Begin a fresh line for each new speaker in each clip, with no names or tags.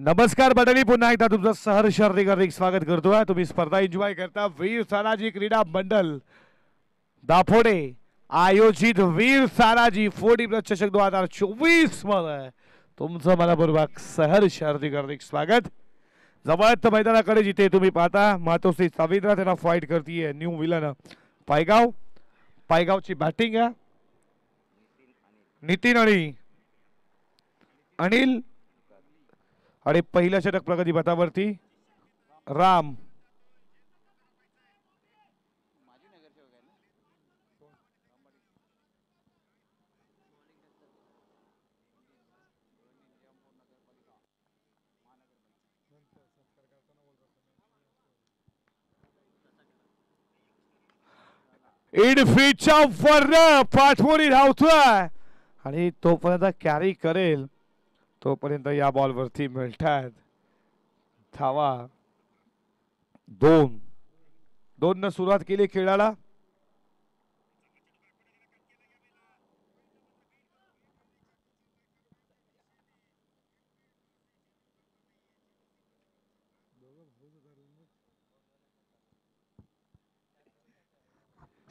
नमस्कार मंडळी, पुन्हा एकदा तुमचं सहर्ष हार्दिक स्वागत करतोय। तुम्ही स्पर्धा एन्जॉय करता वीर साराजी क्रीडा मंडळ दाफोडे आयोजित वीर साराजी 40+ चषक 2024 मध्ये तुमचं मनपूर्वक सहर्ष हार्दिक स्वागत। जवळच मैदानाकडे जिथे तुम्ही पाहता मातोश्री सावित्रा त्यांना फाइट करतीये न्यू विलन पायगाव। पायगावची बॅटिंग आहे नितीन आणि अनिल आणि पहिलं षटक प्रगती पथावरती राम। इडफीच्या वर पाठवणी धावतोय आणि तोपर्यंत कॅरी करेल तोपर्यंत या बॉल वरती मिळतात धावा। 2 न सुरुवात केली खेळाला।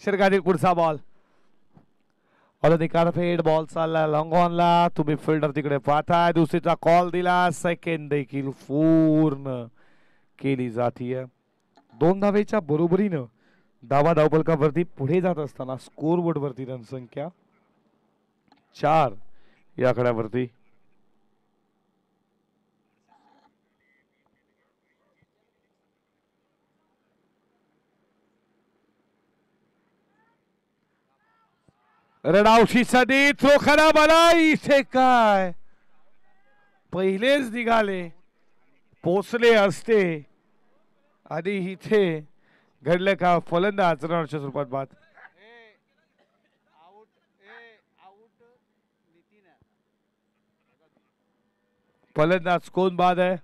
षटकातील पुढचा बॉल निकाल फेड बॉल चालला लॉंग ऑनला। तुम्ही फिल्डर तिकडे पाहताय दुसरीचा कॉल दिला सेकंड देखील पूर्ण केली जातीय। 2 धावेच्या बरोबरीनं धावा धावफलकावरती पुढे जात असताना स्कोर बोर्ड वरती रन संख्या 4 या आकड्यावरती। रडावशी सदी थ्रो खराब आला। इथे काय पहिलेच निघाले पोचले असते आणि इथे घडलं का फलंदाज रनच्या स्वरूपात बाद। फलंदाज कोण बाद आहे?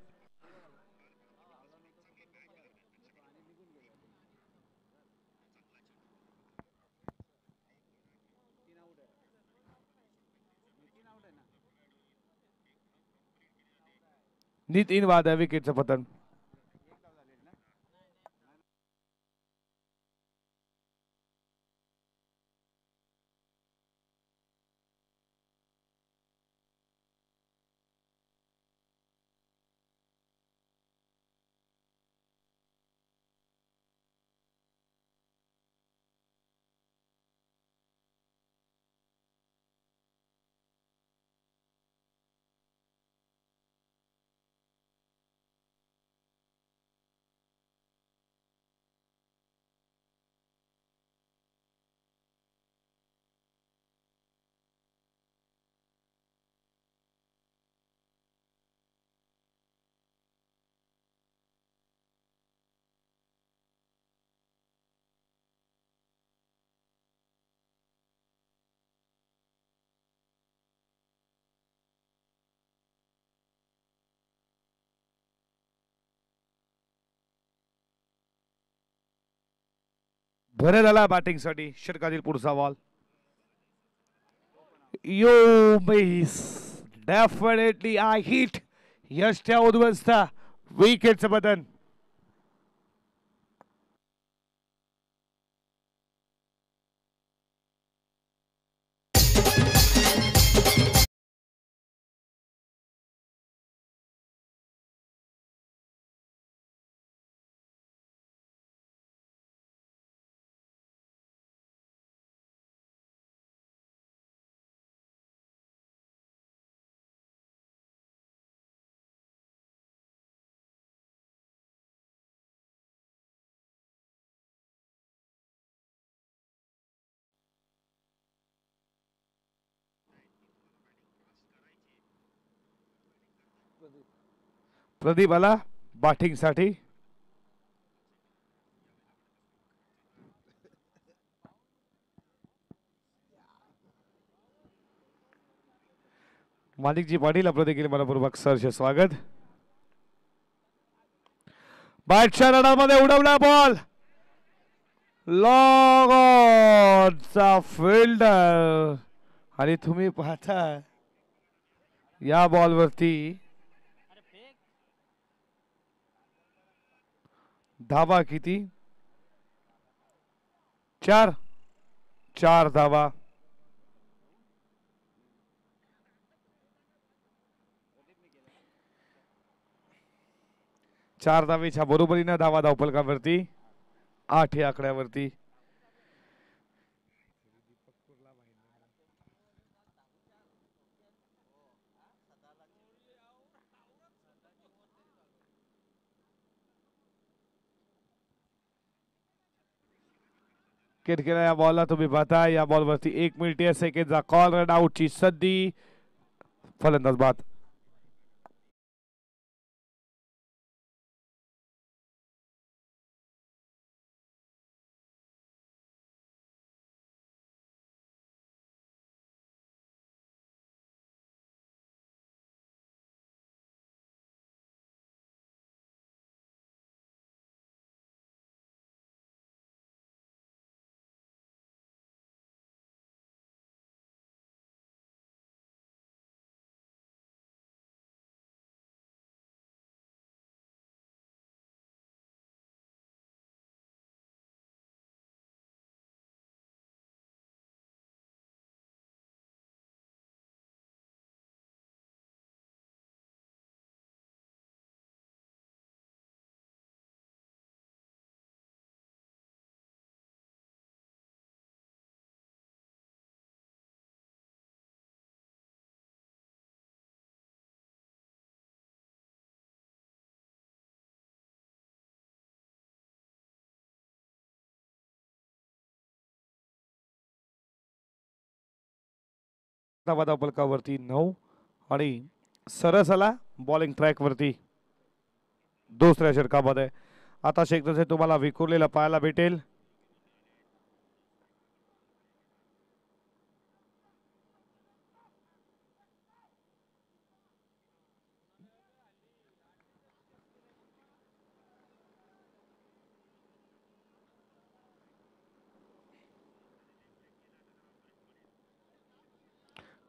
नितीन बाद आहे विकेटचं पतन। बरं झाला बॅटिंग साठी षटकातील पुढचा बॉल। यो मिस डेफिनेटली आय हिट यशच्या उद्ध्वस्त विकेटचं बटन। प्रदीप आला बॅटिंग साठी। माणिकजी पाटील आपलं देखील मनपूर्वक सहर्ष स्वागत। बॅटच्या रडामध्ये उडवला बॉल लॉंग ऑनचा फिल्डर आणि तुम्ही पाहता या बॉल वरती धावा किती? 4. 4 धावा. चार धावेच्या बरोबरीनं धावा धावफलकावरती 8 या आकड्यावरती. या बॉलला तुम्ही पाहता, या बॉलवरती 1 मिनिट 30 सेकंडचा कॉल, रन आउटची संधी, फलंदाज बाद. धावा फलकावरती 9 आणि सरस आला बॉलिंग ट्रॅक वरती दुसऱ्या षटकामध्ये. आता शेखर तुम्हाला विखुरलेला पाहायला भेटेल.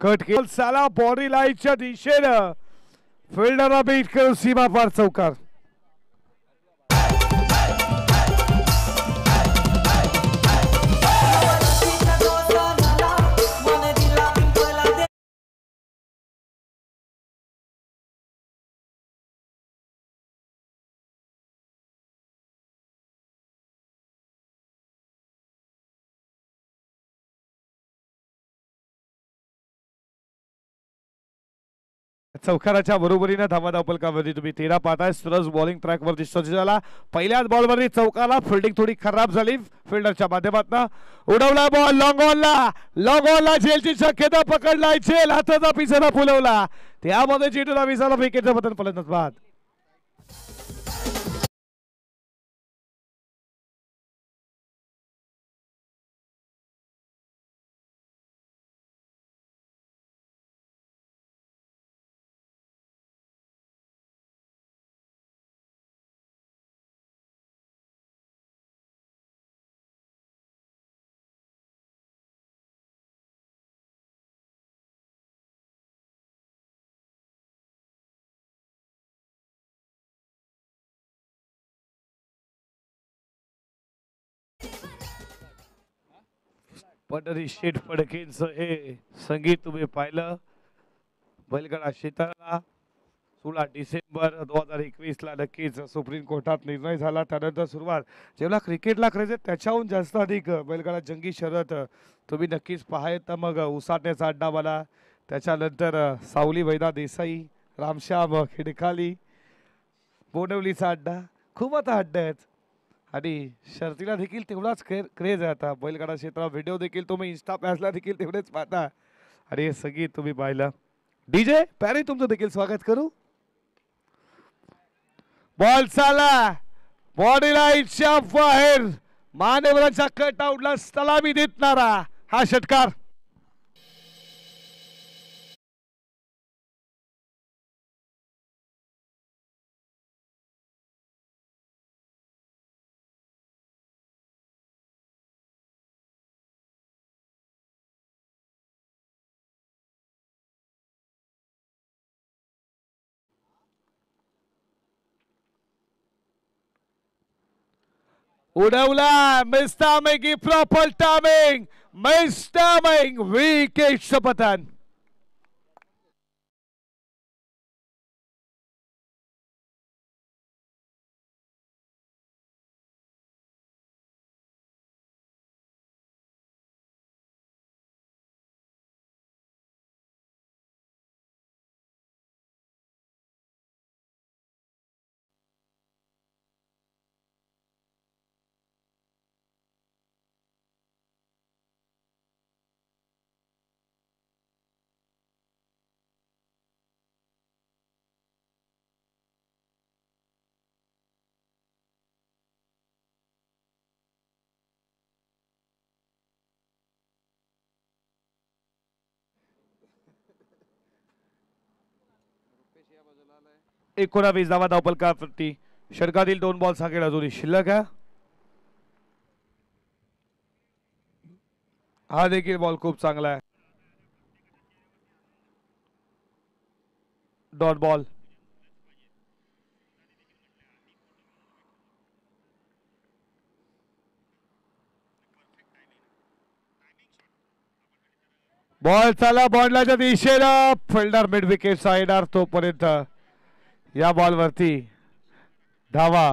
कट केल साला बॉडी लाईनच्या दिशेनं फिल्डरला बीट करून सीमा पार चौकार. चौकाराच्या बरोबरीने धावा धावफलकावरती तुम्ही 13 पाहताय. सुरज बॉलिंग ट्रॅक वरती सज्ज झाला. पहिल्याच बॉल वरती चौकाला फिल्डिंग थोडी खराब झाली फिल्डरच्या माध्यमातून. उडवला बॉल लॉंग ऑनला झेलची शक्यता पकडलाय झेल हाताचा पिसारा फुलवला. त्यामध्ये चेंडूला विसाला विकेटचं पतन, फलंदाज बाद. पंढरी शेठ फडकेंचं हे संगीत तुम्ही पाहिलं. बैलगाडा क्षेत्राला 16 डिसेंबर 2021 ला नक्कीच सुप्रीम कोर्टात निर्णय झाला. त्यानंतर सुरुवात जेवढा क्रिकेटला करायचं त्याच्याहून जास्त अधिक बैलगाडा जंगी शर्यत तुम्ही नक्कीच पाहायचं. मग उसाटण्याचा अड्डा मला, त्याच्यानंतर सावली वैदा देसाई, रामश्याम खिडकाली, बोनवलीचा अड्डा, खूप आता अड्डा आहेत. आणि शर्तीला देखील तेवढाच क्रेज आहे आता बैलगाडा क्षेत्रात. व्हिडिओ देखील तुम्ही इंस्टा पॅचला देखील तेवढेच पाहता. आणि हे संगीत तुम्ही पाहिलं. डीजे पॅरी तुमचं देखील स्वागत करू. बॉल चाला बॉडी लाईनच्या बाहेर मान्यवरांच्या कट आउटला सलामी देणारा हा षटकार. उडवला, miss timing, proper timing, miss timing, विकेटचं पतन. एकोणावीस धावा धावपलकावरती. षटकातील 2 बॉल हा खेळ अजूनही शिल्लक आहे. हा देखील बॉल खूप चांगला आहे. Dot ball. बॉल चला बॉन्डलाच्या दिशेला. Fielder mid wicket sider. तोपर्यंत या बॉल वरती धावा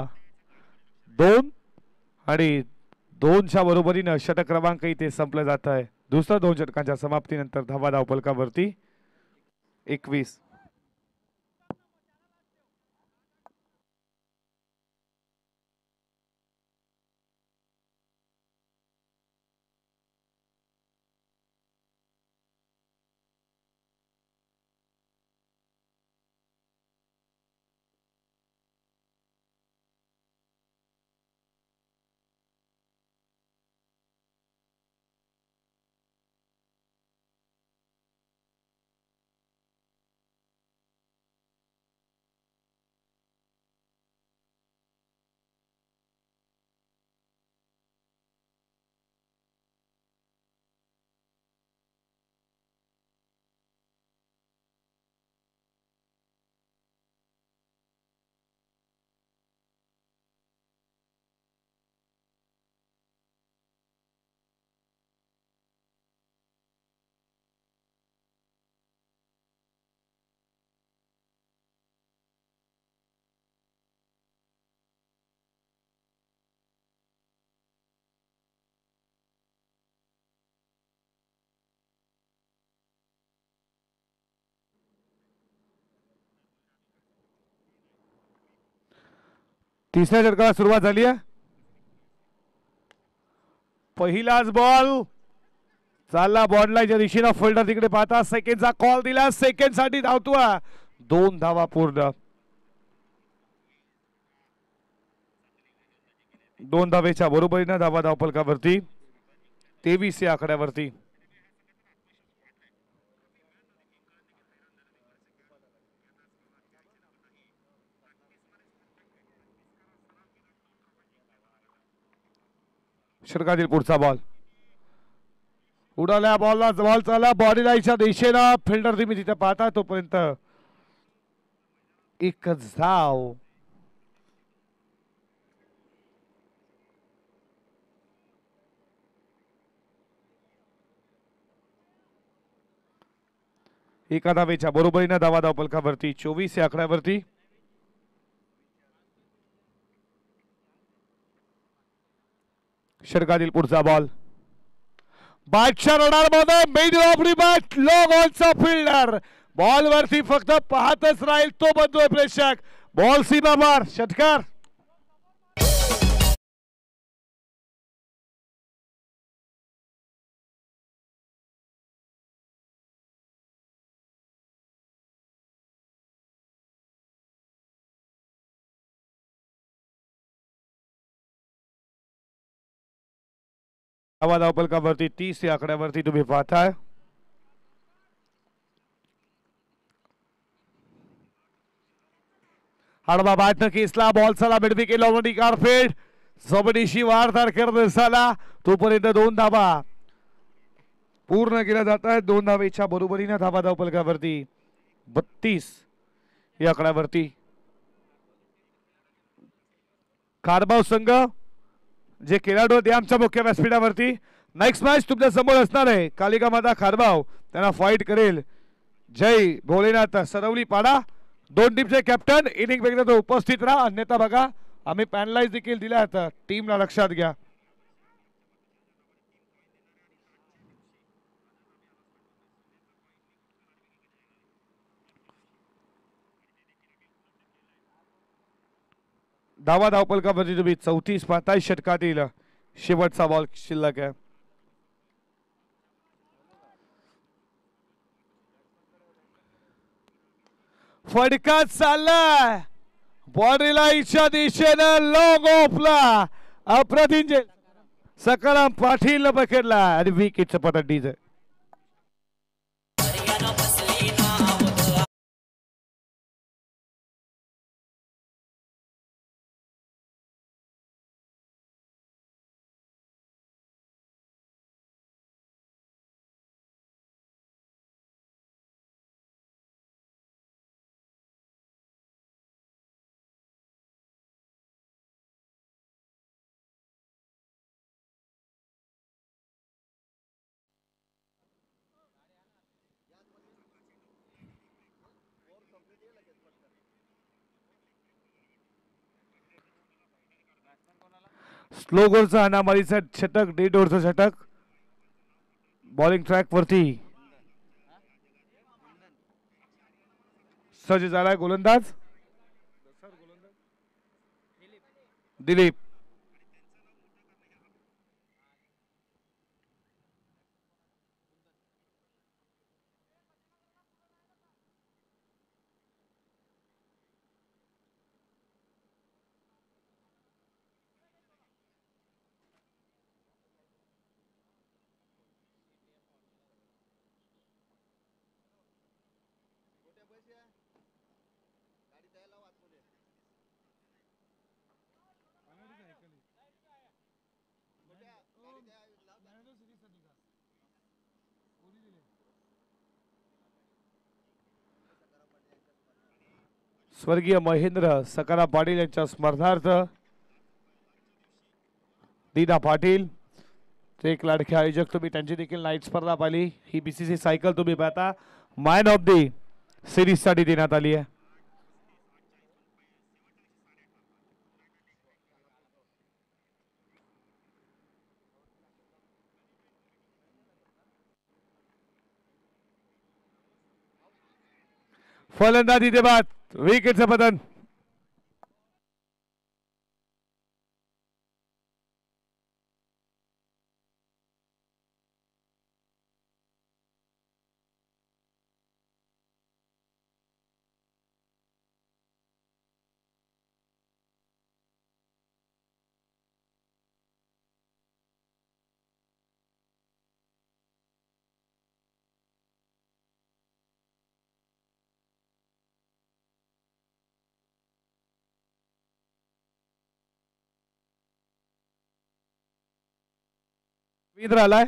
2 आणि 2च्या बरोबरीनं षटक क्रमांक इथे संपलं जात आहे. दुसऱ्या 2 षटकांच्या समाप्तीनंतर धावा धावपलकावरती 21. तिसऱ्या षटकाला सुरुवात झाली आहे. पहिलाच बॉल चालला बॉन्डलाच्या दिशेनं. फिल्डर तिकडे पाहता सेकंडचा कॉल दिला. सेकंड साठी धावतोय. 2 धावा पूर्ण. 2 धावेच्या बरोबरीनं धावा धावपलकावरती 23 या आकड्यावरती. षटकातील पुढचा बॉल. उडाल्या बॉलला बॉल चालला बॉडी लाईनच्या दिशेनं. फिल्डर तुम्ही तिथे पाहता तोपर्यंत एकच धाव. एका धावेच्या बरोबरीनं धावा धावपलकावरती 24 या आकड्यावरती. षटकातील पुढचा बॉल. बॅटच्या रडारमध्ये मिड ऑफ बॅट लो बॉलचा फिल्डर बॉल वरती फक्त पाहतच राहील. तो बंधू प्रेक्षक. बॉल सीमावर. षटकार. धावा धावपलकावरती 30 या आकड्यावरती तुम्ही पाहताय. हडवा बॅटनं केसला. बॉल चला मिड विकेट लॉबडी कारफेड. सोबडीशी वारदार करत झाला तोपर्यंत 2 धावा पूर्ण केल्या जात आहेत. 2 धावेच्या बरोबरीने धावा धावपलकावरती 32 या आकड्यावरती. खारबाव संघ जे खेळाडू ते आमच्या मुख्य व्यासपीठावरती. नेक्स्ट मॅच तुमच्या समोर असणार आहे. कालिका माता खारबाव त्यांना फाईट करेल जय भोलेनाथ सरवली पाडा. दोन टीमचे कॅप्टन इनिंग वेगळं तो उपस्थित राहा, अन्यथा बघा आम्ही पॅनलाइज देखील दिल्यात, टीमला लक्षात घ्या. धावा धावपलकावरती तुम्ही 34 35 षटकातील शेवटचा बॉल शिल्लक आहे. फटका चाललाय बॉडीलाईच्या दिशेनं लॉंग ऑफला अप्रतिम सकाराम पाटील पकडला आणि विकेटचं पतन डीज. स्लो गोलचा अनामारीचा षटक, डेड ओव्हरचं षटक. बॉलिंग ट्रॅक वरती सज्ज झालाय गोलंदाज दिलीप. स्वर्गीय महेंद्र सकाराम पाटील यांच्या स्मरणार्थ दीना पाटील एक लाडके आयोजक, तुम्ही त्यांची देखील नाईट स्पर्धा पाहिली. ही बीसीसी सायकल तुम्ही पाहता मॅन ऑफ दी सिरीज साठी देण्यात आली आहे. फलंदाजी ते बाद विकेटचं पतन. वीर आलाय.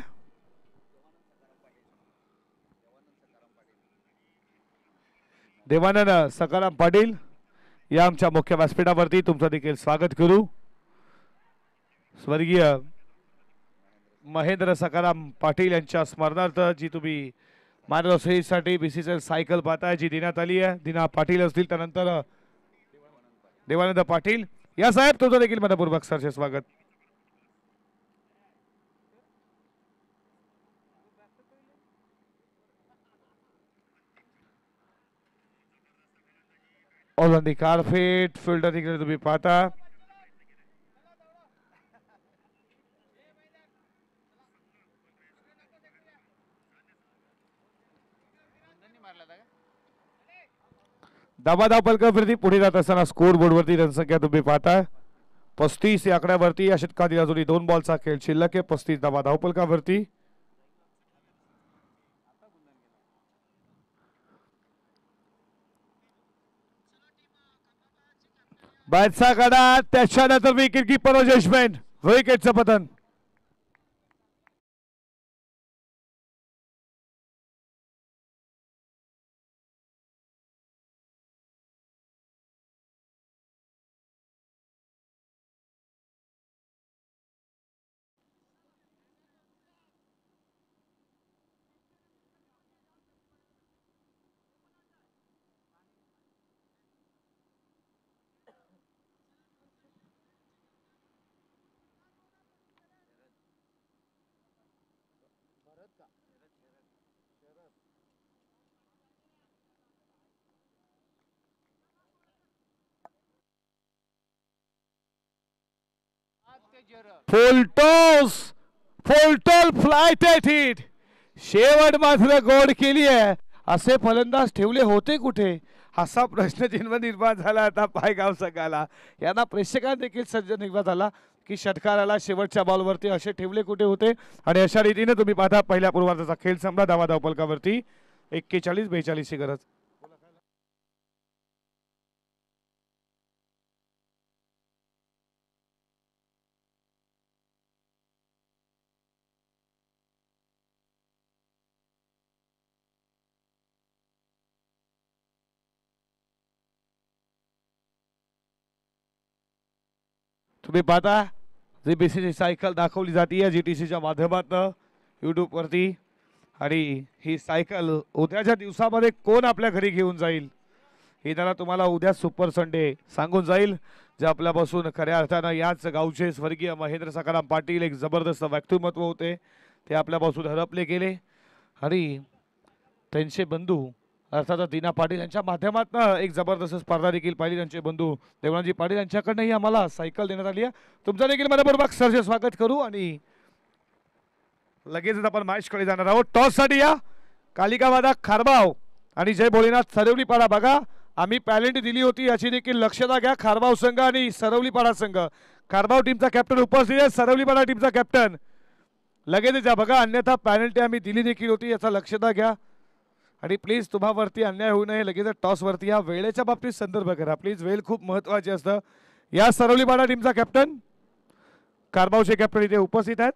देवानंद सकाराम पाटील या आमच्या मुख्य व्यासपीठावरती तुमचं देखील स्वागत करू. स्वर्गीय महेंद्र सकाराम पाटील यांच्या स्मरणार्थ जी तुम्ही मॅन ऑफ सिरीज साठी बीसीसीएल सायकल पाहताय जी देण्यात आली आहे. दीना पाटील असतील, त्यानंतर देवानंद पाटील या साहेब तुमचं देखील मनपूर्वक सरचे स्वागत. All on the carpet fielder तिकडे तुम्ही पाहता. धावा पलकावरती पुढे जात असताना स्कोर बोर्डवरती जनसंख्या तुम्ही पाहता 35 या आकड्यावरती. या षटकातील अजूनही 2 बॉलचा खेळ शिल्लक आहे. 35 धावा धावपलकावरती. बॅटचा कडा, त्याच्यानंतर विकेट कीपर जजमेंट, विकेटचं पतन. फुलटॉस फुलटॉल फ्लायटेड हिट शेवट मात्र गोड केली आहे. असे फलंदाज ठेवले होते कुठे असा प्रश्नचिन्ह निर्माण झाला आता पायगाव संघाला. यांना प्रेक्षकांना देखील सज्ज निर्माण झाला की षटकाराला शेवटच्या बॉलवरती असे ठेवले कुठे होते. आणि अशा रीतीने तुम्ही पाहता पहिल्या पूर्वार्धाचा खेळ संपला. धावा धावपलकावरती 41-42 ची गरज. तुम्ही पाहता जीबीसीची सायकल दाखवली जाते जीटीसीच्या माध्यमातून यूट्यूब वरती. आणि ही सायकल उद्याच्या दिवसामध्ये कोण आपल्या घरी घेऊन जाईल हे त्याला तुम्हाला उद्या सुपर संडे सांगून जाईल. जे आपल्यापासून खऱ्या अर्थानं याच गावचे स्वर्गीय महेंद्र सखाराम पाटील एक जबरदस्त व्यक्तिमत्व होते. ते आपल्यापासून हरपले गेले आणि त्यांचे बंधू अर्थात दीना पाटील यांच्या माध्यमातून एक जबरदस्त स्पर्धा देखील पाहिली. त्यांचे बंधू देवराजी पाटील यांच्याकडनंही आम्हाला सायकल देण्यात आली आहे. तुमचं देखील मनपूर्वक सरचे स्वागत करू आणि लगेचच आपण मॅचकडे जाणार आहोत. टॉससाठी या कालिकावादा खारबाव आणि जय भोलेनाथ सरवलीपाडा. बघा आम्ही पॅलेंट दिली होती याची देखील लक्षता घ्या. खारबाव संघ आणि सरवलीपाडा संघ. खारबाव टीमचा कॅप्टन उपस्थित आहे. सरवलीपाडा टीमचा कॅप्टन लगेच जा. बघा अन्यथा पॅलेंटी आम्ही दिली देखील होती याचा लक्षता घ्या. आणि प्लीज तुम्हावरती अन्याय होऊ नये लगेच टॉसवरती या. वेळेच्या बाबतीत संदर्भ करा प्लीज. वेळ खूप महत्वाची असतं. या सरवलीपाडा टीमचा कॅप्टन खारबावचे कॅप्टन इथे उपस्थित आहेत.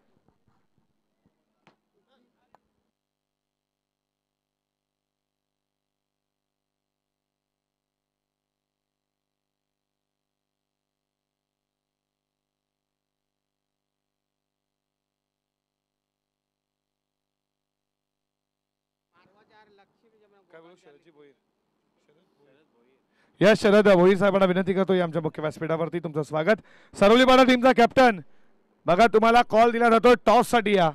या शरद भोईर साहेबांना विनंती करतो आमच्या मुख्य व्यासपीठावरती. तुमचं स्वागत. सरवलीपाडा टीमचा कॅप्टन बघा तुम्हाला कॉल दिला जातो टॉस साठी या.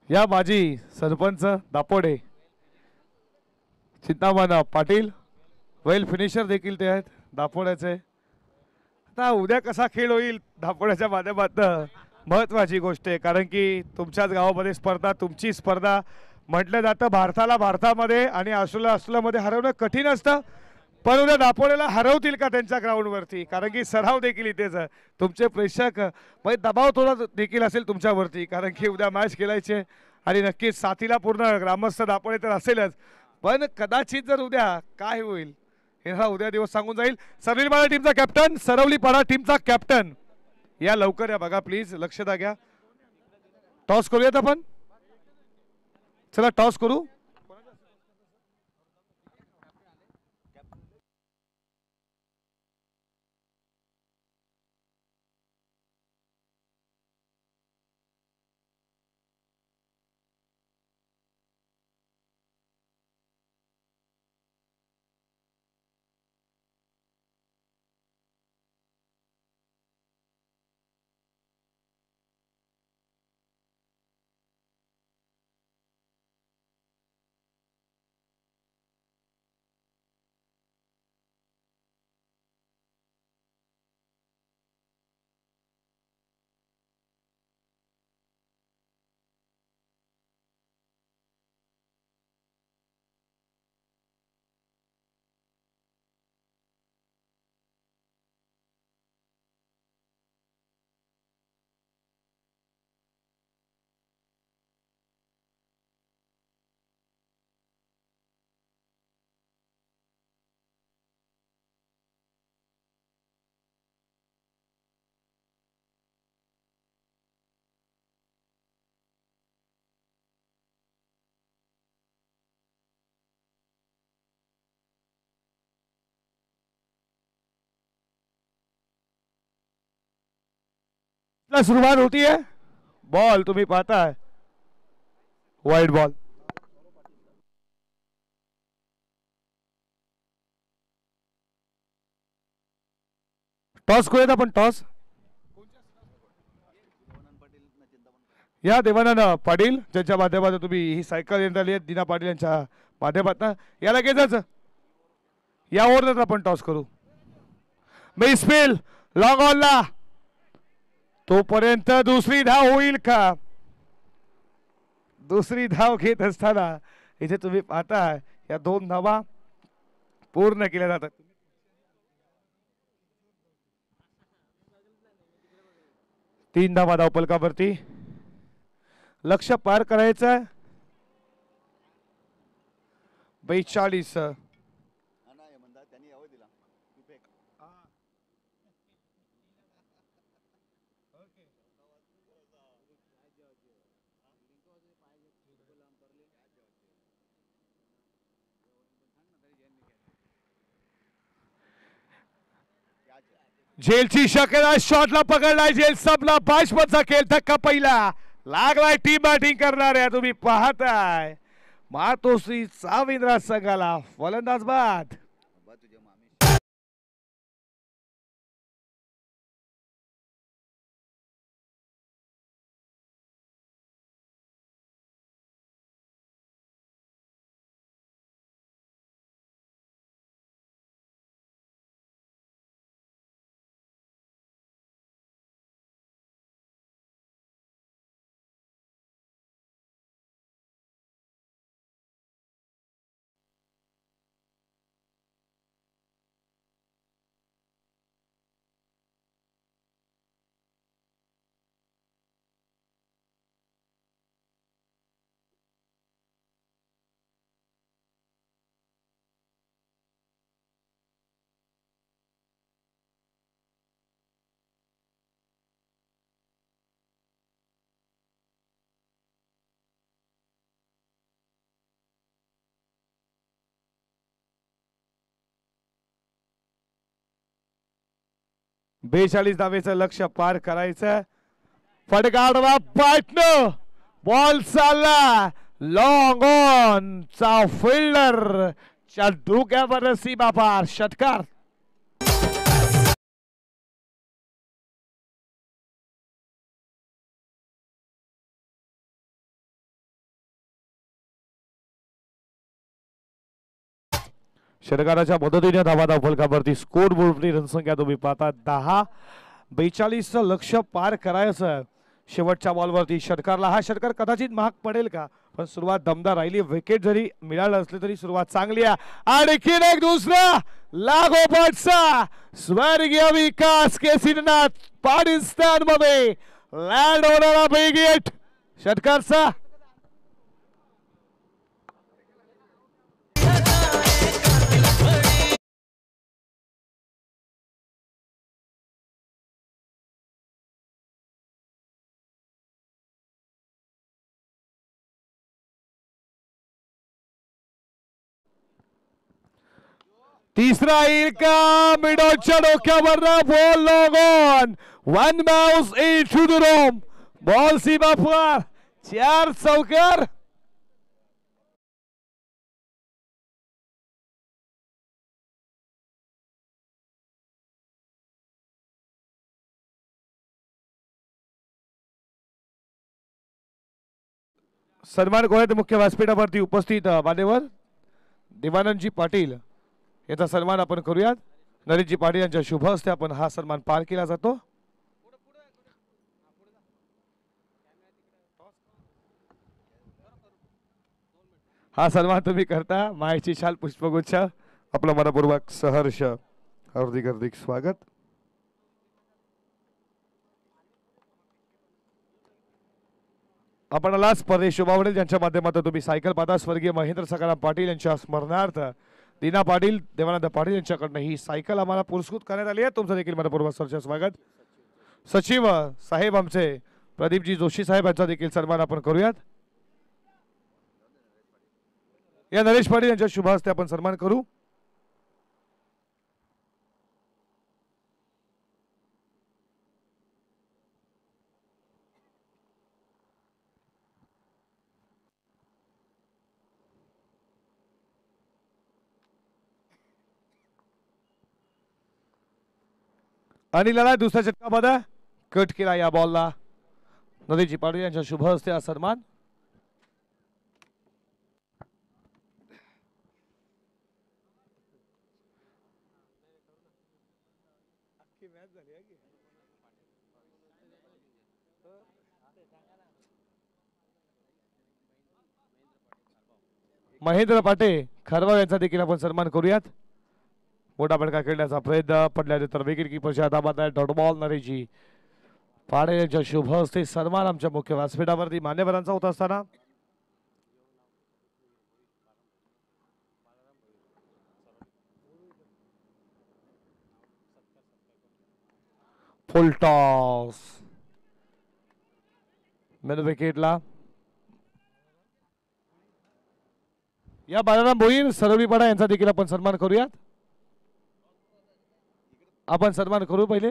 या माजी सरपंच दापोडे चिंतामण पाटील वेल फिनिशर देखील ते आहेत दापोड्याचे. आता उद्या कसा खेळ होईल दापोड्याच्या माध्यमातून महत्वाची गोष्ट आहे. कारण की तुमच्याच गावामध्ये स्पर्धा तुमची स्पर्धा म्हटलं जातं. भारतामध्ये आणि आस्ट्रेलियामध्ये हरवणं कठीण असतं. पण उद्या दापोड्याला हरवतील का त्यांच्या ग्राउंडवरती. कारण की सराव देखील इथेच आहे. तुमचे प्रेक्षक म्हणजे दबाव थोडा देखील असेल तुमच्यावरती. कारण की उद्या मॅच खेळायचे आणि नक्कीच साथीला पूर्ण ग्रामस्थ दापोडे तर असेलच. पण कदाचित जर उद्या काय होईल हे उद्या दिवस सांगून जाईल. सरवलीपाडा टीमचा कॅप्टन या लवकर या बघा प्लीज, लक्ष द्या घ्या. टॉस करूयात आपण, चला टॉस करू. सुरुवात होती है. बॉल तुम्ही पाहताय, वाईट बॉल. टॉस करूयात आपण, टॉस. या देवानंद पाटील ज्यांच्या माध्यमातून तुम्ही ही सायकल यंत्र आली आहे, दीना पाटील यांच्या माध्यमातून या लगेचच या ओव्हरनंतर आपण टॉस करू. मिस स्पेल लॉंग ऑनला, तोपर्यंत दुसरी धाव होईल का? दुसरी धाव घेत असताना इथे तुम्ही पाहताय या 2 धावा पूर्ण केल्या जातात. तीन धावा धावफलकावरती, लक्ष पार करायचं 42. झेलची शक्यता, शॉटला पकडलाय झेल, सबला 5 खेळ. धक्का पहिला लागलाय टीम बॅटिंग करणाऱ्या तुम्ही पाहताय मातोश्री साविंद्रा संघाला. फलंदाज बाद. बेचाळीस धावेचं लक्ष्य पार करायचं. फटकाडवा पार्टनर, बॉल चालला लॉंग ऑन चा फिल्डर च्या डोक्यावर सीमा पार. षटकार. षटकाराच्या मदतीने धावा धावफलकावरती स्कोर बोर्डवरती रणसंख्या तुम्ही पाहता 10. 42 लक्ष्य पार करायचं शेवटच्या बॉलवरती. षटकारला हा षटकार कदाचित महाग पडेल का, पण सुरुवात दमदार राहिली. विकेट जरी मिळालं असले तरी सुरुवात चांगली आहे. आणखीन एक दुसरा लागोपाठचा स्वर्गीय विकास केसीनाथ पाकिस्तान मध्ये लँड होणारा विकेट षटकारचा. तिसरा येईल का मिडोच्या डोक्यावर ball long on. One bounce into the rope. Ball सीमा पार. 4 चौकार. सन्मान कोळ्यात मुख्य व्यासपीठावरती उपस्थित मान्यवर देवानंदजी पाटील याचा सन्मान आपण करूयात. नरेशजी पाटील यांच्या शुभ हस्ते आपण हा सन्मान पार केला जातो. हा सन्मान तुम्ही करता. मायची शाल पुष्पगुच्छ आपलं मनपूर्वक सहर्ष हार्दिक हार्दिक स्वागत. आपणाला स्पर्धे शोभावडेल ज्यांच्या माध्यमातून तुम्ही सायकल पाहता स्वर्गीय महेंद्र सकाराम पाटील यांच्या स्मरणार्थ दीना पाटील देवानंद पाटील यांच्याकडनं ही सायकल आम्हाला पुरस्कृत करण्यात आली आहे. तुमचं देखील मनपूर्वक सहर्ष स्वागत. सचिव साहेब आमचे प्रदीपजी जोशी साहेब यांचा देखील सन्मान आपण करूयात. या नरेश पाटील यांच्या शुभ हस्ते आपण सन्मान करू. अनिलला दुसऱ्या षटकामध्ये कट केला या बॉलला. नरेशजी पाटील यांच्या शुभ हस्ते हा सन्मान. महेंद्र पाटे खरवाव यांचा देखील आपण सन्मान करूयात. मोठा फटका खेळण्याचा प्रयत्न पडल्यानंतर विकेट कीपरच्या हातामध्ये डॉट बॉल. नरेशजी पाटे यांच्या शुभ हस्ते सन्मान आमच्या मुख्य व्यासपीठावरती मान्यवरांचा होत असताना फुल टॉस मिड विकेटला या बालाराम भोईर सरवलीपाडा यांचा देखील आपण सन्मान करूयात. आपण सन्मान करू पहिले.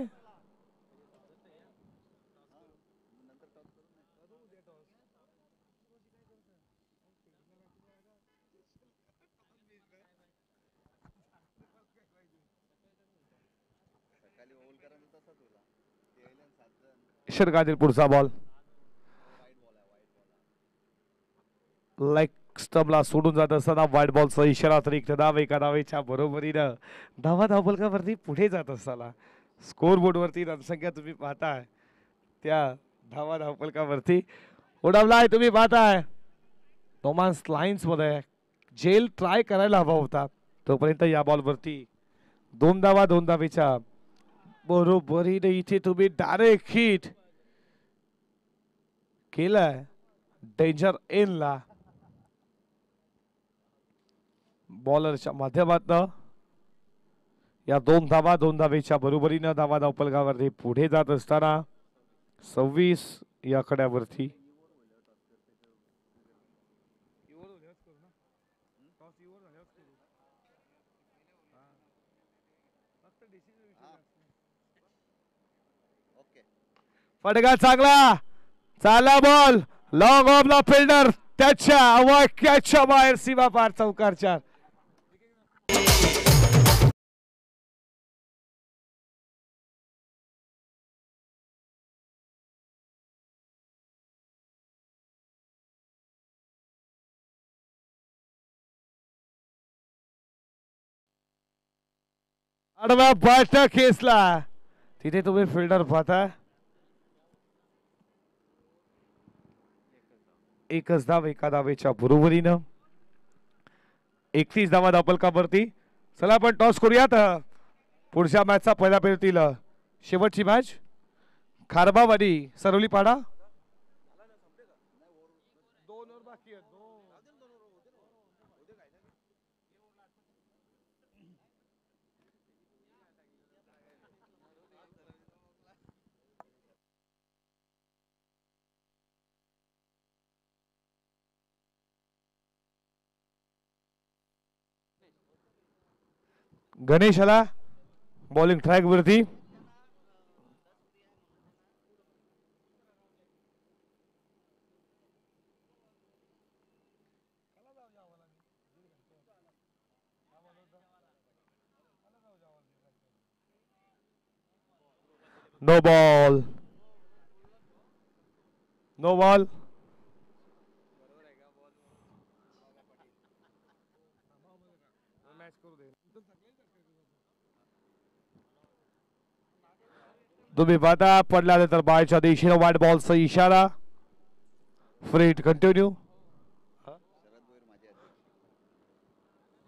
शिरगातील पुढचा बॉल लाईक स्टंपला सोडून जात असताना व्हाईट बॉलचा इशारा. अतिरिक्त धाव एका धावेच्या बरोबरीनं धावा धावफलकावरती पुढे जात असताना स्कोर बोर्डवरती रणसंख्या तुम्ही पाहताय त्या धावा धावफलकावरती उडवलाय. तुम्ही पाहताय नोमान्स लाईन्स मध्ये जेल ट्राय करायला हवा होता तोपर्यंत या बॉलवरती 2 धावा 2 धावेच्या बरोबरीने इथे तुम्ही डायरेक्ट हिट केलाय डेंजर एनला. बॉलरच्या माध्यमातून या 2 धावा 2 धावेच्या बरोबरीनं धावा धावफलकावरती पुढे जात असताना 26 या आकड्यावरती फटका चांगला चाला बॉल लॉंग ऑफला फिल्डर त्याच्या अवाक्याच्या बाहेर सीमा पार. चौकार 4. आडवा बाटा खेचला तिथे तुम्ही फिल्डर पाहता. एकच धाव एका धावेच्या बरोबरीनं 31 धावा धावफलकावरती. चला आपण टॉस करूयात. पुढच्या मॅचचा पहिला फेरीतील शेवटची मॅच खारबाव आणि सरवलीपाडा. गणेश आला बॉलिंग ट्रॅक वरती. No ball. No ball. तुम्ही पाहता पडल्यानंतर बायच्या दिशेने वाईट बॉलचा इशारा. Free hit continue.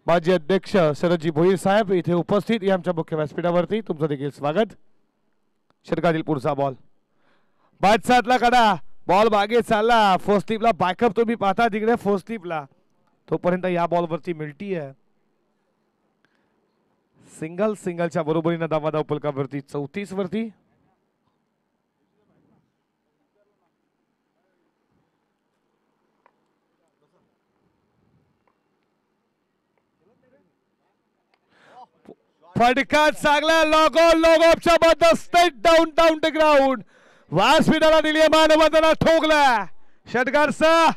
माजी अध्यक्ष शरदजी भोईर साहेब इथे उपस्थित या आमच्या मुख्य व्यासपीठावरती तुमचं देखील स्वागत. षटकातील पुढचा बॉल बाद साधला कडा. बॉल मागे चालला. फर्स्ट स्लिपला बॅकअप तुम्ही पाहता तिकडे फर्स्ट स्लिपला. तोपर्यंत या बॉलवरती मिळती आहे सिंगल. सिंगलच्या बरोबरीनं धावा फलकावरती 34 वरती. फटका चांगला. लॉगॉपच्या बद्दल straight down down to ground. व्यासपीठाला दिली मानवंदना ठोकला षटकारचा.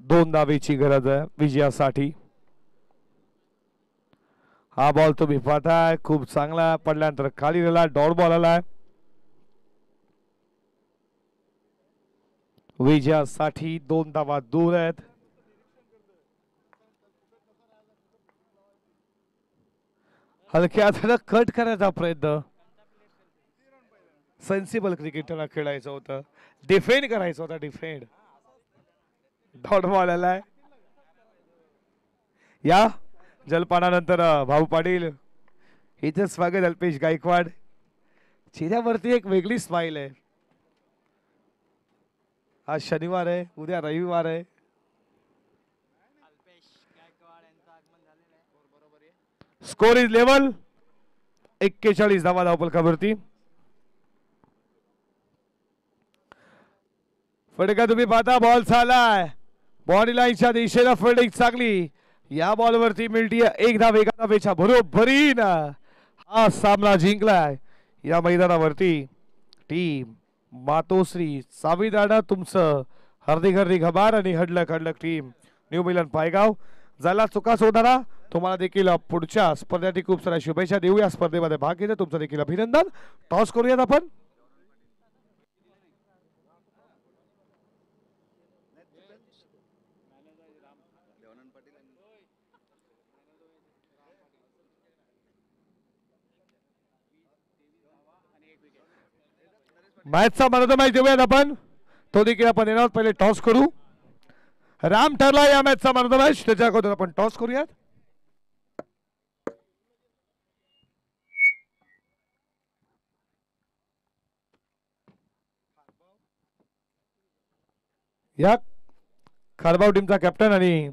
दोन धावेची गरज आहे विजयासाठी. हा बॉल तुम्ही पाहताय खूप चांगला पडल्यानंतर खाली गेला. डॉट बॉल आलाय विजयासाठी. 2 धावा दूर आहेत. हलक्या हाताने कट करायचा प्रयत्न. सेन्सिबल क्रिकेटरला खेळायचं होतं. डिफेंड करायचं होता. डिफेंड. डॉट बॉल आलाय. या जलपानानंतर भाऊ पाटील इथे स्वागत. अल्पेश गायकवाड चेहऱ्यावरती एक वेगळी स्माइल आहे. आज शनिवार आहे उद्या रविवार आहे. स्कोर इज लेवल 41 धावा धावफलकावरती. फटका तुम्ही पाहता बॉल चालाय. बॉडी लाईनच्या दिशेला फिल्डिंग चांगली. या बॉलवरती मिळती 1 धाव. 1 धावेच्या बरोबरीनं हा सामना जिंकलाय. या मैदानावरती टीम मातोश्री साविदाडा तुमचं हार्दिक हार्दिक आभार. आणि हडलक हडलक टीम न्यू मिलन पायगाव. झाला चुका सोडणारा तुम्हाला देखील पुढच्या स्पर्धेसाठी खूप साऱ्या शुभेच्छा देऊ. या स्पर्धेमध्ये भाग घेते तुमचं देखील अभिनंदन. टॉस करूयात आपण. मॅचचा मॅन ऑफ द मॅच देऊयात आपण. तो देखील आपण येणार. पहिले टॉस करू. राम ठरला या मॅचचा मॅन ऑफ द मॅच. त्याच्या अगोदर आपण टॉस करूयात. या खारबाव टीमचा कॅप्टन आणि